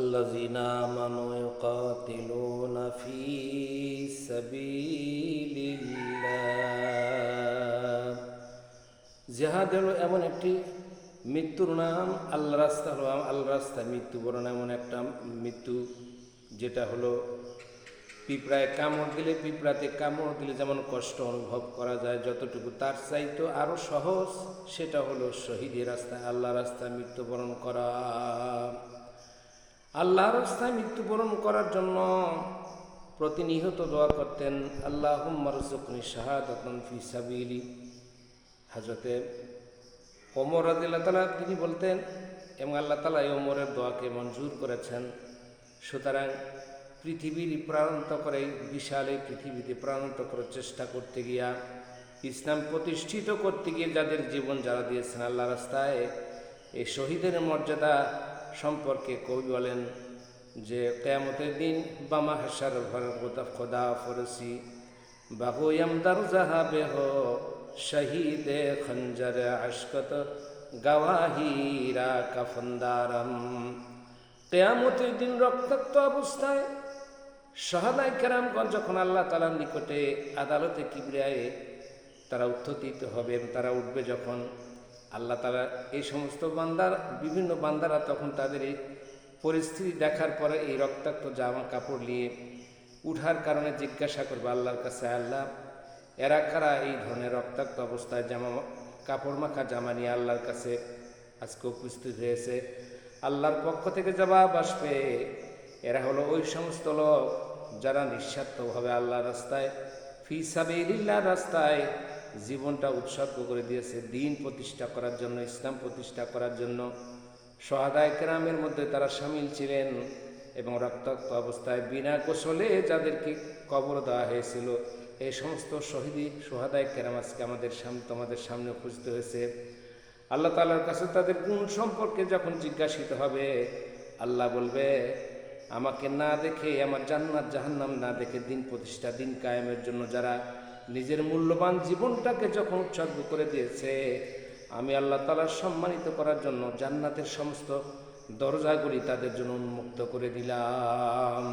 الذين آمنوا يقاتلون في سبيل الله জিহাদ হলো এমন একটি মৃত্যুর নাম। আল্লাহ রাস্তা হলো আল্লাহ রাস্তায় মৃত্যুবরণ এমন একটা মৃত্যু যেটা হলো পিঁপড়ায় কামড় দিলে, পিঁপড়াতে কামড় দিলে যেমন কষ্ট অনুভব করা যায়, যতটুকু তার চাইতো আরও সহজ সেটা হলো শহীদের রাস্তায় আল্লাহ রাস্তায় মৃত্যুবরণ করা। আল্লাহ রাস্তায় মৃত্যুবরণ করার জন্য প্রতিনিয়ত দোয়া করতেন, আল্লাহুম্মা রযুকনি শাহাদাতান ফি সাবিলি। হযরতে ওমর রাদিয়াল্লাহু তাআলা তিনি বলতেন, এবং আল্লাহ তাআলা এই ওমরের দোয়াকে মঞ্জুর করেছেন। সুতরাং পৃথিবীর প্রাণান্ত করে, বিশাল এই পৃথিবীতে প্রাণান্ত করার চেষ্টা করতে গিয়া, ইসলাম প্রতিষ্ঠিত করতে গিয়ে যাদের জীবন যারা দিয়েছেন আল্লাহ রাস্তায়, এই শহীদের মর্যাদা সম্পর্কে কবি বলেন যে কিয়ামতের দিন বামা হাসার খোদা ফরসি বাহুয়াম দারজাহাবে হো শহীদে খঞ্জর আশকত গওয়াহিরা কাফন্দারম। কিয়ামতের দিন রক্তাক্ত অবস্থায় শাহাদায়ে কেরামগণ যখন আল্লাহ তাআলার নিকটে আদালতে কিবরিয়ায় তারা উত্থিত হবে, তারা উঠবে যখন আল্লাহ তাআলা এই সমস্ত বান্দার বিভিন্ন বান্দারা তখন তাদের এই পরিস্থিতি দেখার পরে এই রক্তাক্ত জামা কাপড় নিয়ে উঠার কারণে জিজ্ঞাসা করবে আল্লাহর কাছে, আল্লাহ এরা কারা এই ধরনের রক্তাক্ত অবস্থায় জামা কাপড় মাখা জামা নিয়ে আল্লাহর কাছে আজকে উপস্থিত হয়েছে? আল্লাহর পক্ষ থেকে জবাব আসবে, এরা হলো ওই সমস্ত লোক যারা নিঃস্বার্থভাবে আল্লাহর রাস্তায় ফি সাবিলিল্লাহ রাস্তায় জীবনটা উৎসর্গ করে দিয়েছে দিন প্রতিষ্ঠা করার জন্য, ইসলাম প্রতিষ্ঠা করার জন্য। শাহাদায়ে কেরামের মধ্যে তারা শামিল ছিলেন এবং রক্তাক্ত অবস্থায় বিনা গোসলে যাদেরকে কবর দেওয়া হয়েছিল, এই সমস্ত শাহাদায়ে কেরাম আজকে তোমাদের সামনে উপস্থিত হয়েছে। আল্লাহ তাআলার কাছে তাদের গুণ সম্পর্কে যখন জিজ্ঞাসিত হবে, আল্লাহ বলবে, আমাকে না দেখে, আমার জান্নাত জাহান্নাম না দেখে দিন প্রতিষ্ঠা, দিন কায়েমের জন্য যারা নিজের মূল্যবান জীবনটাকে যখন উৎসর্গ করে দিয়েছে, আমি আল্লাহ তাআলা সম্মানিত করার জন্য জান্নাতের সমস্ত দরজাগুলি তাদের জন্য উন্মুক্ত করে দিলাম।